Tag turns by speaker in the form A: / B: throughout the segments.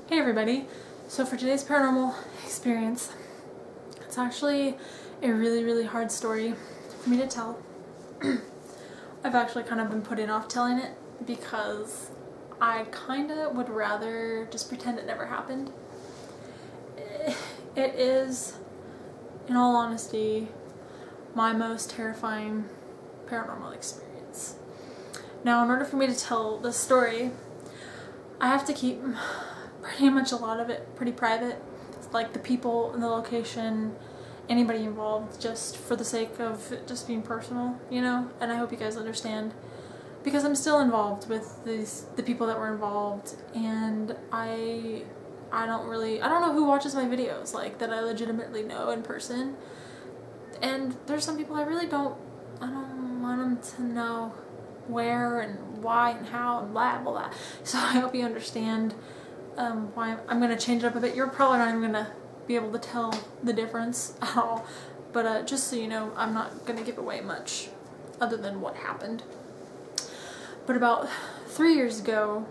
A: Hey everybody, so for today's paranormal experience, it's actually a really hard story for me to tell. I've actually kind of been putting off telling it because I kind of would rather just pretend it never happened. It is, in all honesty, my most terrifying paranormal experience. Now, in order for me to tell this story, I have to keep pretty much a lot of it pretty private, like the people and the location, anybody involved, just for the sake of it just being personal, you know. And I hope you guys understand, because I'm still involved with the people that were involved, and I don't know who watches my videos like that I legitimately know in person, and there's some people I don't want them to know where and why and how and blah blah blah. So I hope you understand why I'm gonna change it up a bit. You're probably not even gonna be able to tell the difference at all, but just so you know, I'm not gonna give away much other than what happened. But about 3 years ago,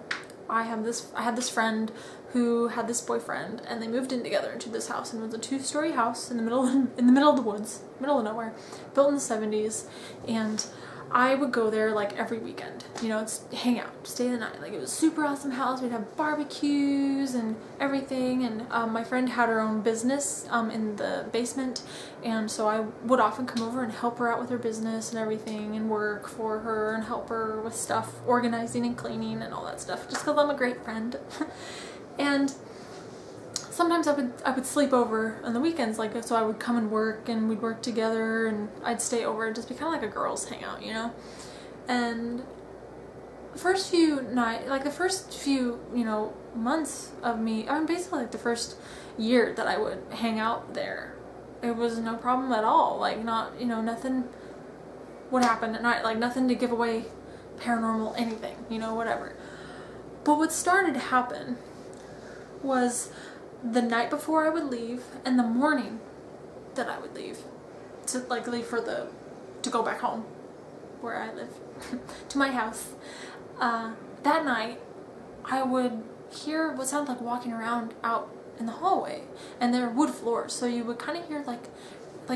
A: I had this friend who had this boyfriend, and they moved in together into this house, and it was a 2-story house in the middle of the woods, middle of nowhere, built in the 70s, and I would go there like every weekend, you know, it's hang out, stay the night. Like, it was a super awesome house. We'd have barbecues and everything, and my friend had her own business in the basement, and so I would often come over and help her out with her business and everything, and work for her and help her with stuff, organizing and cleaning and all that stuff, just because I'm a great friend. And sometimes I would sleep over on the weekends, like, so I would come and work, and we'd work together, and I'd stay over and just be kind of like a girls hangout, you know. And the first few you know, months of me, I mean, basically like the first year that I would hang out there, it was no problem at all. Like, not, you know, nothing would happen at night, like nothing to give away paranormal anything, you know, whatever. But what started to happen was the night before I would leave and the morning that I would leave to leave to go back home where I live to my house. That night I would hear what sounded like walking around out in the hallway, and there are wood floors, so you would kind of hear like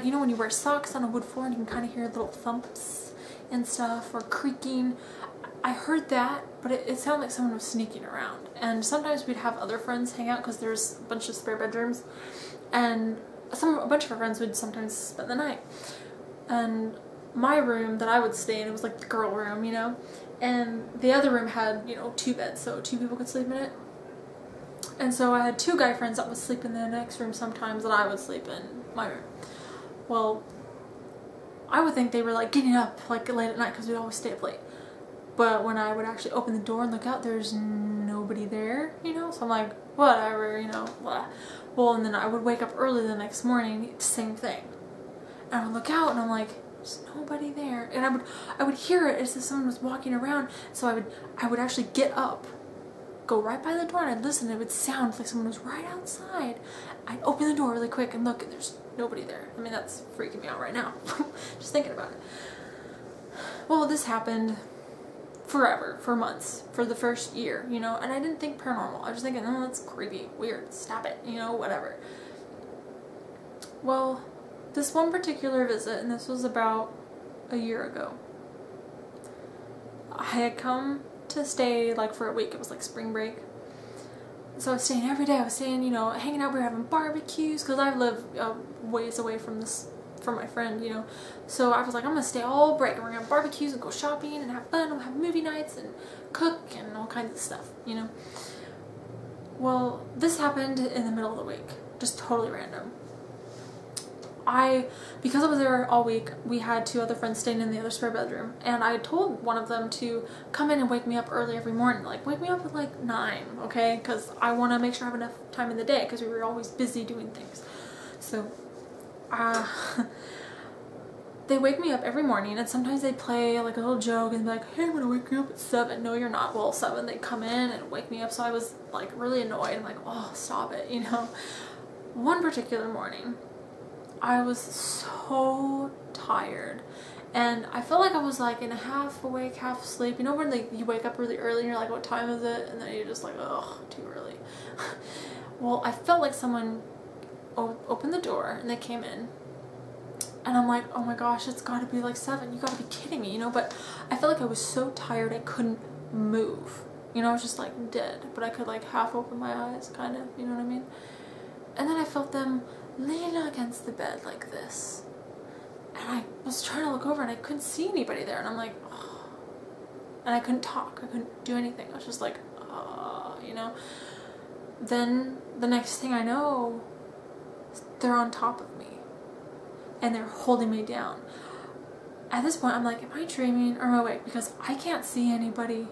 A: you know when you wear socks on a wood floor and you can kind of hear little thumps and stuff, or creaking. I heard that, but it sounded like someone was sneaking around. And sometimes we'd have other friends hang out because there's a bunch of spare bedrooms, and a bunch of our friends would sometimes spend the night. And my room that I would stay in, it was like the girl room, you know, and the other room had, you know, 2 beds, so 2 people could sleep in it. And so I had 2 guy friends that would sleep in the next room sometimes, and I would sleep in my room. Well, I would think they were like getting up like late at night because we'd always stay up late. But when I would actually open the door and look out, there's nobody there, you know? So I'm like, whatever, you know, blah. Well, and then I would wake up early the next morning, same thing. And I would look out and I'm like, there's nobody there. And I would hear it as if someone was walking around. So I would actually get up, go right by the door, and I'd listen. It would sound like someone was right outside. I'd open the door really quick and look, and there's nobody there. I mean, that's freaking me out right now, just thinking about it. Well, this happened forever, for months, for the first year, you know, and I didn't think paranormal. I was just thinking, oh, that's creepy, weird, stop it, you know, whatever. Well, this one particular visit, and this was about a year ago, I had come to stay like for a week. It was like spring break, so I was staying every day. I was staying, you know, hanging out. We were having barbecues because I live ways away from my friend, you know. So I was like, I'm gonna stay all break, and we're gonna have barbecues and go shopping and have fun. We'll have movie nights and cook and all kinds of stuff, you know. Well, this happened in the middle of the week, just totally random. Because I was there all week, we had 2 other friends staying in the other spare bedroom, and I told one of them to come in and wake me up early every morning, like wake me up at like 9, okay, because I want to make sure I have enough time in the day, because we were always busy doing things. So they wake me up every morning, and sometimes they play like a little joke and be like, hey, I'm gonna wake you up at 7. No, you're not. Well, 7, they'd come in and wake me up, so I was like really annoyed. I'm like, oh, stop it, you know. One particular morning, I was so tired, And I felt like I was like in a half awake, half asleep. You know when like you wake up really early and you're like, what time is it? And then you're just like, ugh, too early. Well, I felt like someone opened the door and they came in. And I'm like, oh my gosh, it's got to be like 7. You got to be kidding me, you know? But I felt like I was so tired I couldn't move. You know, I was just like dead. But I could like half open my eyes, kind of, you know what I mean? And then I felt them leaning against the bed like this. And I was trying to look over and I couldn't see anybody there. And I'm like, oh. And I couldn't talk. I couldn't do anything. I was just like, you know? Then the next thing I know, they're on top of me. And they're holding me down. At this point, I'm like, am I dreaming or am I awake? Because I can't see anybody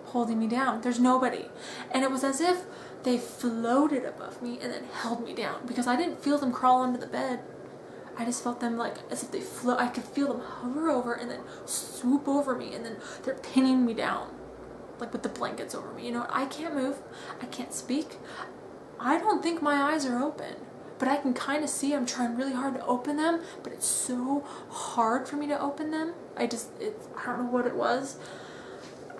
A: holding me down. There's nobody. And it was as if they floated above me and then held me down. Because I didn't feel them crawl under the bed. I just felt them like as if they float. I could feel them hover over and then swoop over me. And then they're pinning me down. Like with the blankets over me. You know, I can't move. I can't speak. I don't think my eyes are open. But I can kind of see I'm trying really hard to open them, but it's so hard for me to open them. I don't know what it was.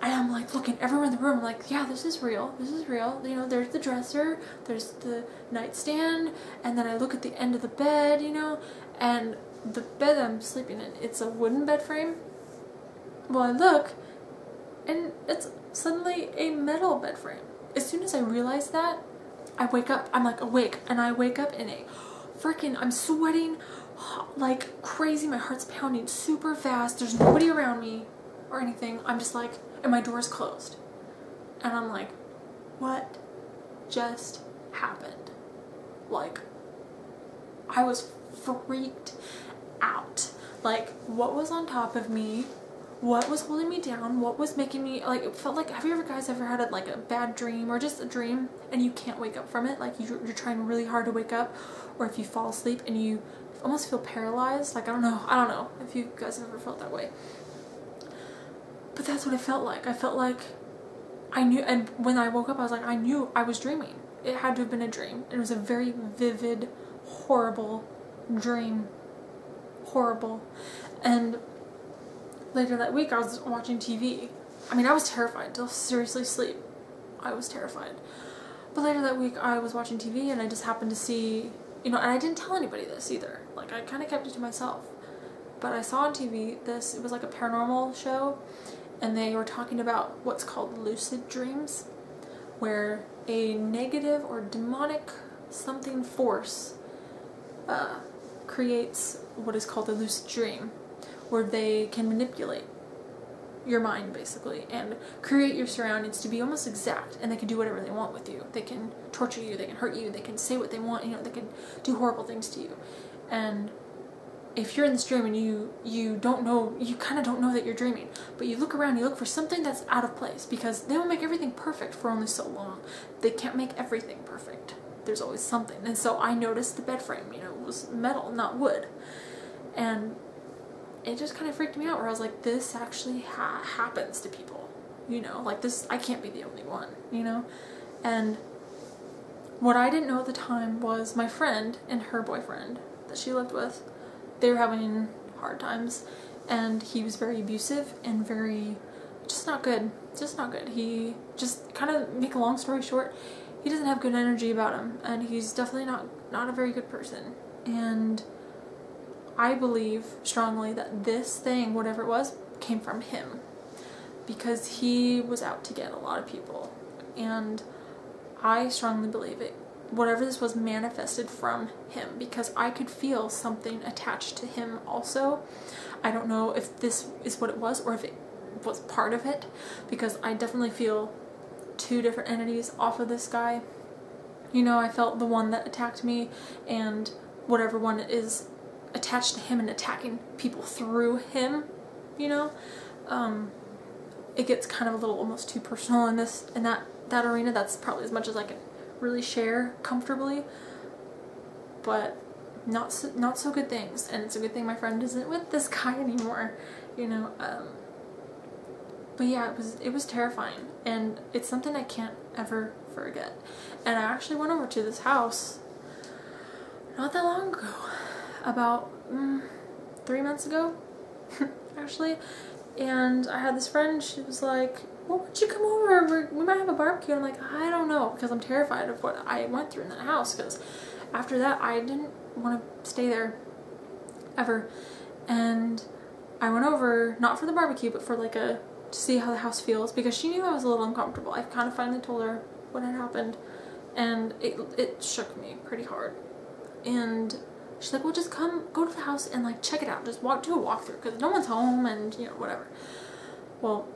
A: And I'm like looking everywhere in the room. I'm like, yeah, this is real. This is real. You know, there's the dresser, there's the nightstand, and then I look at the end of the bed, you know, and the bed I'm sleeping in, it's a wooden bed frame. Well, I look, and it's suddenly a metal bed frame. As soon as I realize that, I wake up, I'm like awake, and I wake up in a freaking, I'm sweating like crazy, my heart's pounding super fast, there's nobody around me or anything, I'm just like, and my door's closed, and I'm like, what just happened? Like, I was freaked out, like, what was on top of me? What was holding me down? What was making me, like, it felt like, have you guys ever had like a bad dream or just a dream and you can't wake up from it? Like you're trying really hard to wake up, or if you fall asleep and you almost feel paralyzed. Like, I don't know if you guys have ever felt that way. But that's what it felt like. I felt like I knew, and when I woke up, I was like, I knew I was dreaming. It had to have been a dream. It was a very vivid, horrible dream. Horrible. And later that week, I was watching TV. I mean, I was terrified to seriously sleep. I was terrified. But later that week, I was watching TV and I just happened to see, you know, and I didn't tell anybody this either. Like, I kind of kept it to myself. But I saw on TV it was like a paranormal show, and they were talking about what's called lucid dreams, where a negative or demonic something force creates what is called a lucid dream, where they can manipulate your mind basically and create your surroundings to be almost exact, and they can do whatever they want with you. They can torture you, they can hurt you, they can say what they want, you know, they can do horrible things to you. And if you're in this dream and you don't know, you kind of don't know that you're dreaming, but you look around, you look for something that's out of place, because they will make everything perfect for only so long. They can't make everything perfect. There's always something. And so I noticed the bed frame, you know, it was metal, not wood. And it just kind of freaked me out, where I was like, this actually happens to people, you know, like this, I can't be the only one, you know. And what I didn't know at the time was my friend and her boyfriend that she lived with, they were having hard times, and he was very abusive and very, just not good. He just, kind of make a long story short, he doesn't have good energy about him, and he's definitely not a very good person. And I believe strongly that this thing, whatever it was, came from him, because he was out to get a lot of people, and I strongly believe it. Whatever this was manifested from him, because I could feel something attached to him also. I don't know if this is what it was or if it was part of it, because I definitely feel 2 different entities off of this guy. You know, I felt the one that attacked me, and whatever one is attached to him and attacking people through him, you know. It gets kind of a little almost too personal in that arena. That's probably as much as I can really share comfortably, but not so good things. And it's a good thing my friend isn't with this guy anymore, you know. But yeah, it was terrifying, and it's something I can't ever forget. And I actually went over to this house not that long ago, about 3 months ago. actually. And I had this friend, she was like, well, why don't you come over? We might have a barbecue. And I'm like, I don't know, because I'm terrified of what I went through in that house, because after that, I didn't want to stay there ever. And I went over, not for the barbecue, but for like to see how the house feels, because she knew I was a little uncomfortable. I kind of finally told her what had happened, and it shook me pretty hard. And she's like, well, just go to the house and like check it out. Just do a walkthrough, because no one's home and, you know, whatever. Well,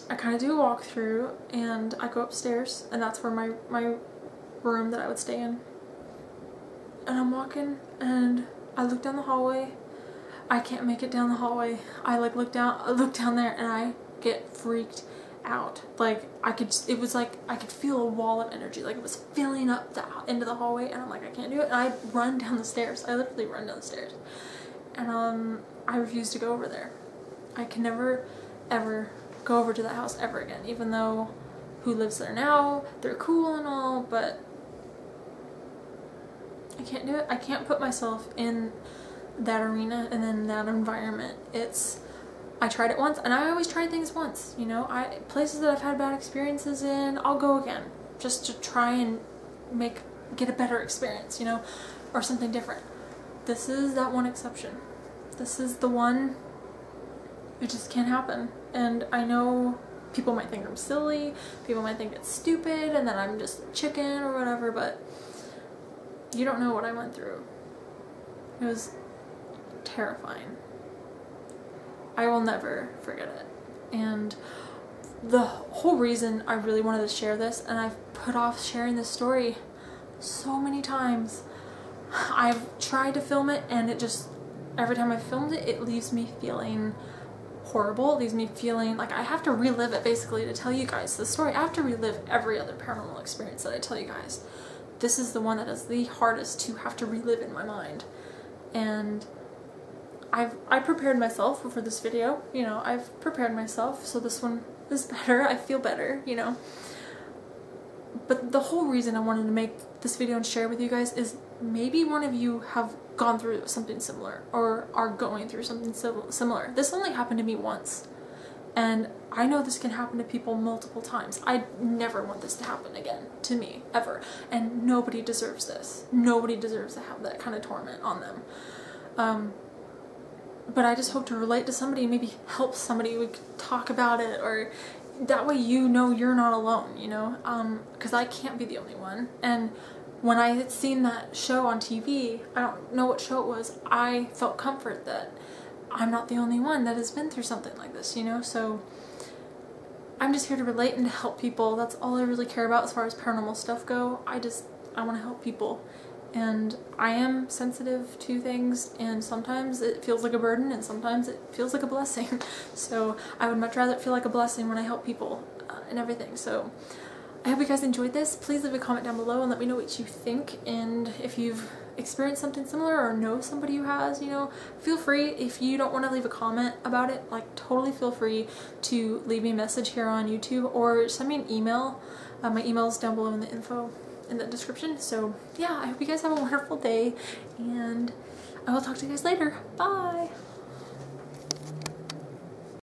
A: I kind of do a walkthrough, and I go upstairs, and that's where my room that I would stay in. And I'm walking, and I look down the hallway. I can't make it down the hallway. I like look down there, and I get freaked out. Like it was like I could feel a wall of energy, like it was filling up into the hallway, and I'm like, I can't do it. And I run down the stairs. I literally run down the stairs, and I refuse to go over there. I can never ever go over to that house ever again, even though who lives there now, they're cool and all, but I can't do it. I can't put myself in that arena and then that environment. I tried it once, and I always try things once, you know. Places that I've had bad experiences in, I'll go again just to try and get a better experience, you know, or something different. This is that one exception. This is the one. It just can't happen. And I know people might think I'm silly, people might think it's stupid and that I'm just a chicken or whatever, but you don't know what I went through. It was terrifying. I will never forget it. And the whole reason I really wanted to share this, and I've put off sharing this story so many times. I've tried to film it, and it just, every time I filmed it, it leaves me feeling horrible. It leaves me feeling like I have to relive it, basically, to tell you guys the story. I have to relive every other paranormal experience that I tell you guys. This is the one that is the hardest to have to relive in my mind. And I prepared myself for this video, you know, I've prepared myself, so this one is better. I feel better, you know. But the whole reason I wanted to make this video and share with you guys is maybe one of you have gone through something similar or are going through something similar. This only happened to me once, and I know this can happen to people multiple times. I never want this to happen again to me, ever. And nobody deserves this. Nobody deserves to have that kind of torment on them. But I just hope to relate to somebody, maybe help somebody. We could talk about it, or that way you know you're not alone, you know? Because I can't be the only one. And when I had seen that show on TV, I don't know what show it was, I felt comfort that I'm not the only one that has been through something like this, you know? So I'm just here to relate and to help people. That's all I really care about as far as paranormal stuff go. I want to help people. And I am sensitive to things, and sometimes it feels like a burden, and sometimes it feels like a blessing. So I would much rather it feel like a blessing when I help people and everything. So I hope you guys enjoyed this. Please leave a comment down below and let me know what you think. And if you've experienced something similar or know somebody who has, you know, feel free. If you don't want to leave a comment about it, like, totally feel free to leave me a message here on YouTube or send me an email. My email is down below in the info in the description. So yeah, I hope you guys have a wonderful day, and I will talk to you guys later. Bye!